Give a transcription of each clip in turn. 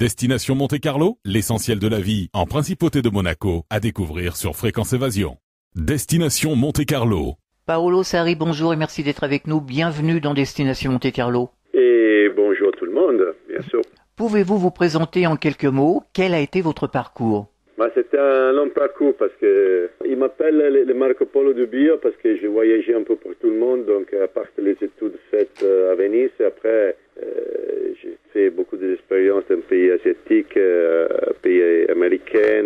Destination Monte-Carlo, l'essentiel de la vie en Principauté de Monaco, à découvrir sur Fréquence Évasion. Destination Monte-Carlo. Paolo Sarri, bonjour et merci d'être avec nous. Bienvenue dans Destination Monte-Carlo. Et bonjour tout le monde, bien sûr. Pouvez-vous vous présenter en quelques mots? Quel a été votre parcours? C'était un long parcours parce que il m'appelle le Marco Polo du bio parce que j'ai voyagé un peu pour tout le monde. Donc à part les études faites à Venise, après j'ai fait beaucoup d'expériences dans pays asiatiques, pays américains,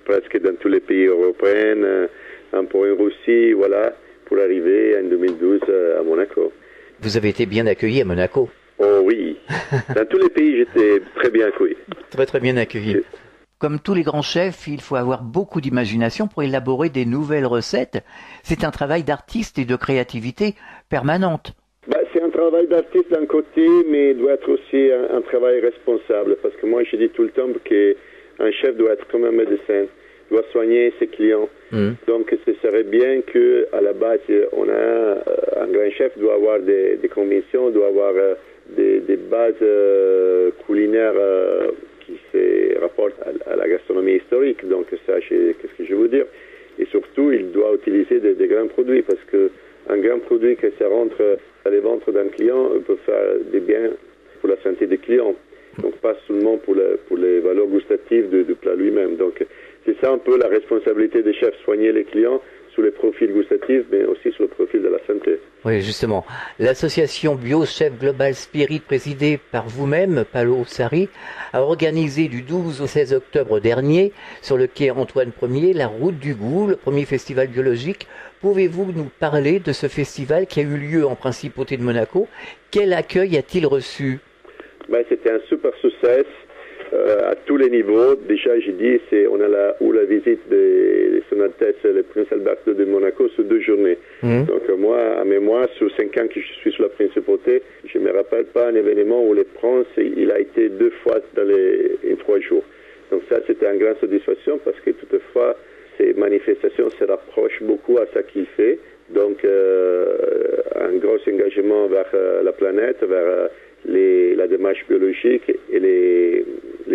presque dans tous les pays européens, un peu en Russie, voilà, pour arriver en 2012 à Monaco. Vous avez été bien accueilli à Monaco? Oh oui, dans tous les pays j'étais très bien accueilli. Très bien accueilli. Comme tous les grands chefs, il faut avoir beaucoup d'imagination pour élaborer des nouvelles recettes. C'est un travail d'artiste et de créativité permanente. C'est un travail d'artiste d'un côté, mais il doit être aussi un travail responsable. Parce que moi, je dis tout le temps qu'un chef doit être comme un médecin, doit soigner ses clients. Donc, ce serait bien qu'à la base, un grand chef doit avoir des convictions, doit avoir des bases culinaires qui se rapportent à la gastronomie historique. Donc, ça, qu'est-ce que je veux dire? Et surtout, il doit utiliser des grands produits parce que un grand produit que ça rentre dans les ventres d'un client peut faire des biens pour la santé des clients. Donc pas seulement pour les valeurs gustatives du plat lui-même. Donc c'est ça un peu la responsabilité des chefs, soigner les clients sur les profils gustatifs, mais aussi sur le profil de la santé. Oui, justement. L'association Bio Chef Global Spirit, présidée par vous-même, Paolo Sarri, a organisé du 12 au 16 octobre dernier, sur le quai Antoine Ier, la Route du Goût, le premier festival biologique. Pouvez-vous nous parler de ce festival qui a eu lieu en Principauté de Monaco? Quel accueil a-t-il reçu? C'était un super succès à tous les niveaux. Déjà, j'ai dit, on a eu la visite de Son Altesse, le Prince Albert II de Monaco, sur 2 journées. Donc moi, à mémoire, sur 5 ans que je suis sur la Principauté, je ne me rappelle pas un événement où le prince, il a été 2 fois en 3 jours. Donc ça, c'était une grande satisfaction parce que toutefois, ces manifestations se rapprochent beaucoup à ce qu'il fait. Donc, un gros engagement vers la planète, vers la démarche biologique et les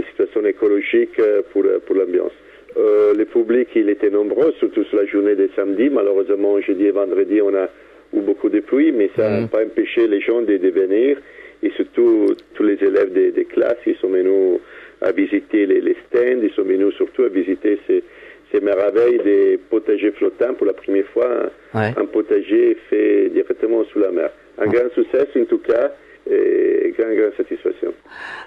situations écologiques pour l'ambiance. Le public, il était nombreux, surtout sur la journée de samedi. Malheureusement, jeudi et vendredi, on a eu beaucoup de pluie, mais ça n'a pas empêché les gens de venir. Et surtout, tous les élèves des classes, ils sont venus à visiter les stands, ils sont venus surtout à visiter ces merveilles des potagers flottants pour la première fois, un potager fait directement sous la mer. Un grand succès en tout cas, et grande satisfaction.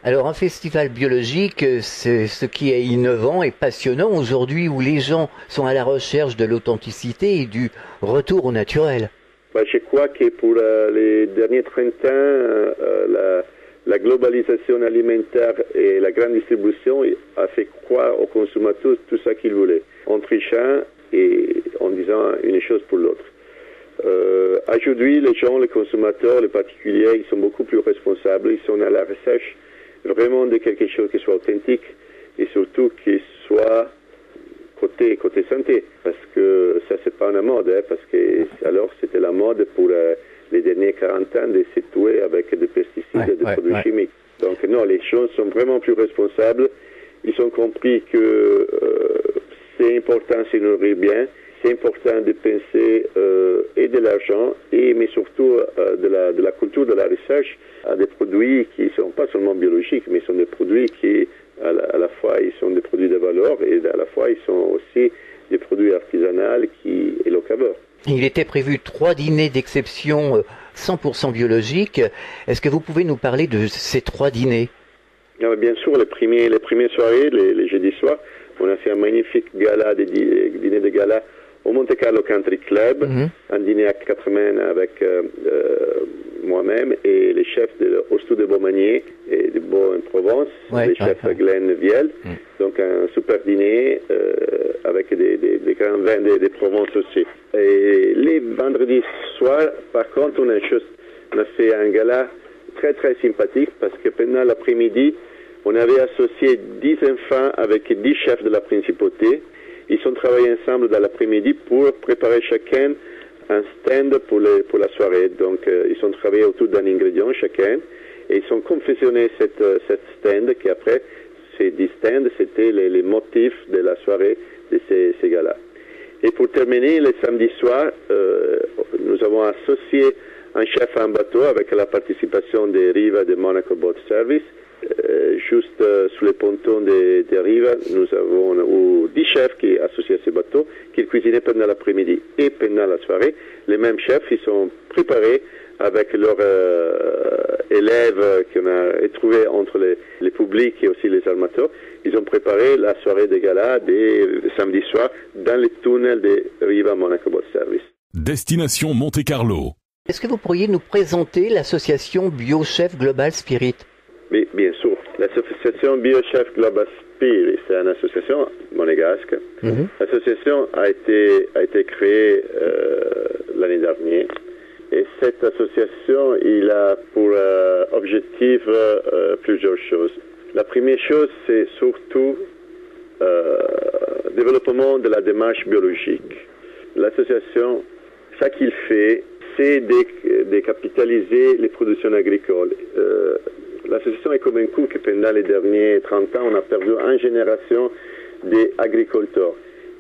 Alors un festival biologique, c'est ce qui est innovant et passionnant aujourd'hui où les gens sont à la recherche de l'authenticité et du retour au naturel. Je crois que pour les derniers 30 ans, la globalisation alimentaire et la grande distribution a fait croire aux consommateurs tout ce qu'ils voulaient, en trichant et en disant une chose pour l'autre. Aujourd'hui, les gens, les consommateurs, les particuliers, ils sont beaucoup plus responsables, ils sont à la recherche vraiment de quelque chose qui soit authentique et surtout qui soit côté santé, parce que ça c'est pas une mode, parce que alors c'était la mode pour les derniers 40 ans de se tuer avec des pesticides et des produits chimiques. Donc non, les gens sont vraiment plus responsables, ils ont compris que c'est important de se nourrir bien, c'est important de penser et de l'argent, mais surtout de la culture, de la recherche, à des produits qui ne sont pas seulement biologiques, mais sont des produits qui, à la fois, ils sont des produits de valeur et à la fois, ils sont aussi des produits artisanaux et locaux. Il était prévu 3 dîners d'exception 100% biologiques. Est-ce que vous pouvez nous parler de ces 3 dîners? Bien sûr, les premières soirées, les jeudis soirs, on a fait un magnifique gala, dîner de gala au Monte Carlo Country Club, un dîner à 4 mains avec moi-même et les chefs de l'Ostu de Beaumanier et de Beau-en-Provence, les chefs Glenn Viel. Donc un super dîner avec des grands vins de Provence aussi. Et les vendredis soirs, par contre, on a fait un gala très très sympathique parce que pendant l'après-midi, on avait associé 10 enfants avec 10 chefs de la Principauté. Ils ont travaillé ensemble dans l'après-midi pour préparer chacun un stand pour la soirée. Donc, ils ont travaillé autour d'un ingrédient chacun. Et ils ont confectionné cette stand qui après, ces 10 stands, c'était les motifs de la soirée de ces gars-là. Et pour terminer, le samedi soir, nous avons associé un chef à un bateau avec la participation des Riva de Monaco Boat Service. Juste sous les pontons des Riva, nous avons 10 chefs qui associés à ce bateau, qui cuisinaient pendant l'après-midi et pendant la soirée. Les mêmes chefs, ils sont préparés avec leurs élèves qu'on a trouvés entre les publics et aussi les armateurs. Ils ont préparé la soirée des galas des samedi soir dans les tunnels de Riva Monaco Boat Service. Destination Monte-Carlo. Est-ce que vous pourriez nous présenter l'association BioChef Global Spirit? Oui, bien sûr. L'association BioChef Global Spirit, c'est une association monégasque. L'association a été créée l'année dernière. Et cette association, il a pour objectif plusieurs choses. La première chose, c'est surtout développement de la démarche biologique. L'association, ça qu'il fait, c'est de capitaliser les productions agricoles. L'association est convaincue que pendant les derniers 30 ans, on a perdu une génération d'agriculteurs.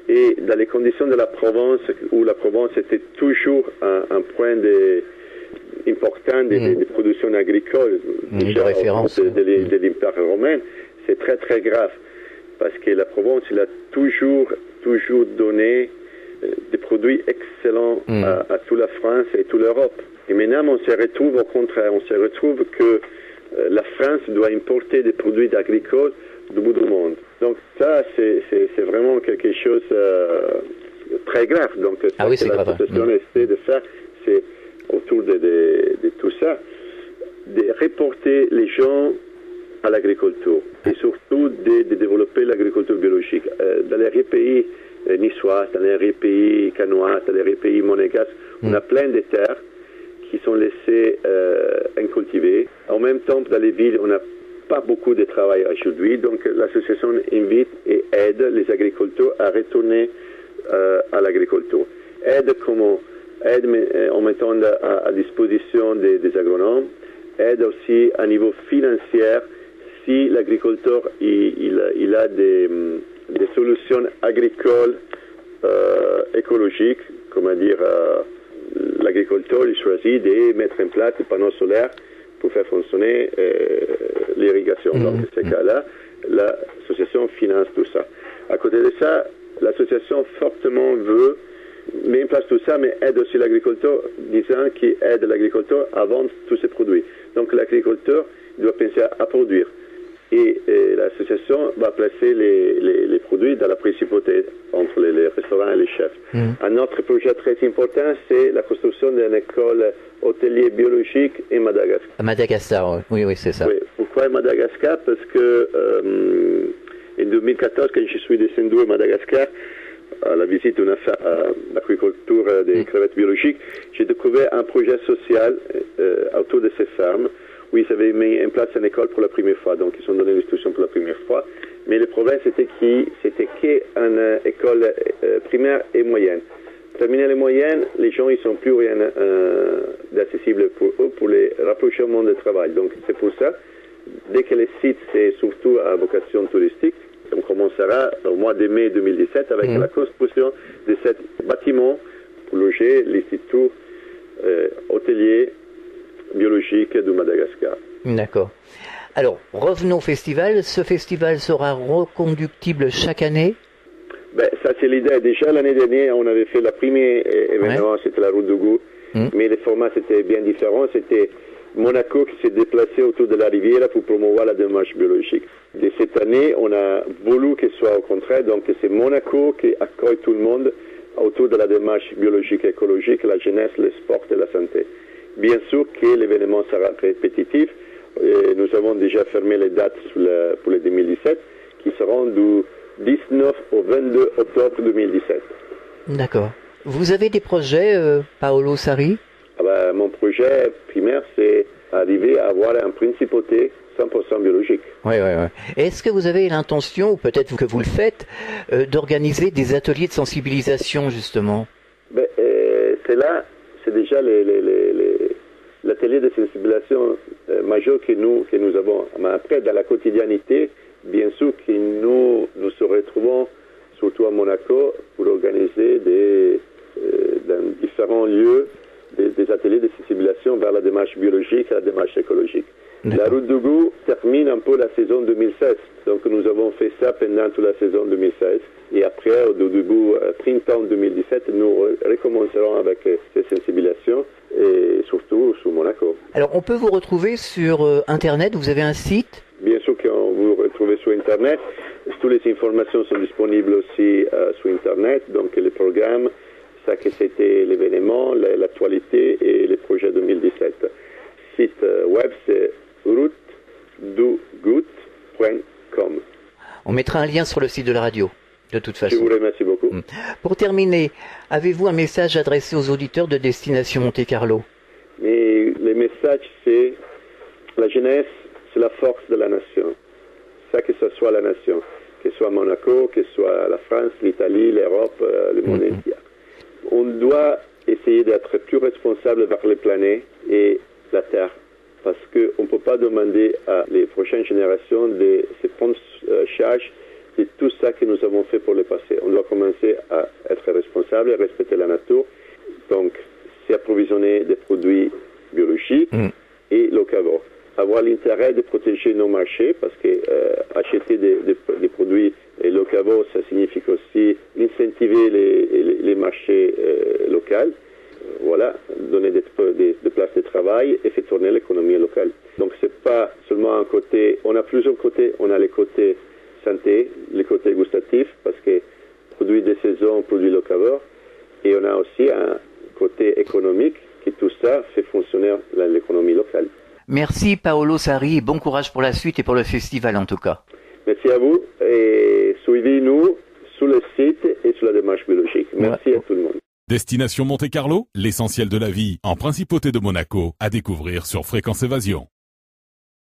Et dans les conditions de la Provence, où la Provence était toujours un point important des productions agricoles, de référence de l'Empire romain, c'est très très grave. Parce que la Provence, il a toujours donné des produits excellents à toute la France et toute l'Europe. Et maintenant, on se retrouve au contraire, on se retrouve que la France doit importer des produits agricoles du bout du monde. Donc ça, c'est vraiment quelque chose de très grave. Donc c'est l'association essaie de faire, c'est autour de tout ça, de reporter les gens à l'agriculture et surtout de développer l'agriculture biologique. Dans les pays niçois, dans les pays canois, dans les pays monégasques, on a plein de terres qui sont laissées incultivées. En même temps, dans les villes, on n'a pas beaucoup de travail aujourd'hui, donc l'association invite et aide les agriculteurs à retourner à l'agriculture. Aide comment? Aide en mettant à disposition des agronomes, aide aussi à niveau financier si l'agriculteur il a des solutions agricoles écologiques, comment dire, l'agriculteur il choisit de mettre en place des panneaux solaires pour faire fonctionner l'irrigation. Donc, dans ces cas-là, l'association finance tout ça. À côté de ça, l'association fortement veut mettre en place tout ça, mais aide aussi l'agriculteur, disant qu'il aide l'agriculteur à vendre tous ses produits. Donc, l'agriculteur doit penser à produire. Et l'association va placer les produits dans la principauté entre les restaurants et les chefs. Un autre projet très important, c'est la construction d'une école hôtelier biologique à Madagascar. À Madagascar, oui, c'est ça. Oui. Pourquoi Madagascar? Parce que en 2014, quand je suis descendu à Madagascar, à la visite d'une affaire à l'agriculture des crevettes biologiques, j'ai découvert un projet social autour de ces fermes où ils avaient mis en place une école pour la première fois. Donc, ils ont donné l'instruction pour la première fois. Mais le problème, c'était qu'une école primaire et moyenne. Terminer les moyennes, les gens, ils n'ont plus rien d'accessible pour eux pour les rapprocher au monde du travail. Donc, c'est pour ça, dès que le site, c'est surtout à vocation touristique, on commencera au mois de mai 2017 avec la construction de ce bâtiment pour loger l'Institut hôtelier biologique de Madagascar. D'accord. Alors, revenons au festival. Ce festival sera reconductible chaque année? Ça, c'est l'idée. Déjà, l'année dernière, on avait fait le premier événement, c'était la Route du Goût, mais le format, c'était bien différent. C'était Monaco qui s'est déplacé autour de la rivière pour promouvoir la démarche biologique. Et cette année, on a voulu que ce soit au contraire. Donc, c'est Monaco qui accueille tout le monde autour de la démarche biologique et écologique, la jeunesse, le sport et la santé. Bien sûr que l'événement sera répétitif. Nous avons déjà fermé les dates pour le 2017, qui seront du 19 au 22 octobre 2017. D'accord. Vous avez des projets, Paolo Sarri? Mon projet primaire, c'est arriver à avoir un principauté 100% biologique. Oui. Est-ce que vous avez l'intention, ou peut-être que vous le faites, d'organiser des ateliers de sensibilisation, justement? C'est déjà l'atelier de sensibilisation majeur que nous avons. Mais après, dans la quotidienneté, bien sûr que nous se retrouvons, surtout à Monaco, pour organiser dans différents lieux des ateliers de sensibilisation vers la démarche biologique et la démarche écologique. La route du goût termine un peu la saison 2016. Donc nous avons fait ça pendant toute la saison 2016. Et après, au début printemps 2017, nous recommencerons avec ces sensibilisations et surtout sur Monaco. Alors on peut vous retrouver sur Internet, vous avez un site? Bien sûr qu'on vous retrouve sur Internet. Toutes les informations sont disponibles aussi sur Internet. Donc le programme, ça que c'était l'événement, l'actualité et les projets 2017. Site web, c'est routedugout.com. On mettra un lien sur le site de la radio, de toute façon. Je vous remercie beaucoup. Pour terminer, avez-vous un message adressé aux auditeurs de Destination Monte Carlo? Mais le message, c'est la jeunesse, c'est la force de la nation. Ça que ce soit la nation, que ce soit Monaco, que ce soit la France, l'Italie, l'Europe, le monde entier. On doit essayer d'être plus responsable vers les planètes et la Terre. Parce qu'on ne peut pas demander à les prochaines générations de se prendre charge de tout ça que nous avons fait pour le passé. On doit commencer à être responsable et respecter la nature. Donc, s'approvisionner des produits biologiques et locaux. Avoir l'intérêt de protéger nos marchés, parce que acheter des produits locaux, ça signifie aussi incentiver les marchés locaux. Voilà, donner des places de travail et faire tourner l'économie locale. Donc c'est pas seulement un côté, on a plusieurs côtés, on a les côtés santé, les côtés gustatifs, parce que produits de saison, produits locaux, et on a aussi un côté économique, qui tout ça fait fonctionner l'économie locale. Merci Paolo Sarri et bon courage pour la suite et pour le festival en tout cas. Merci à vous et suivez-nous sur le site et sur la démarche biologique. Merci à tout le monde. Destination Monte Carlo, l'essentiel de la vie en principauté de Monaco, à découvrir sur Fréquence Évasion.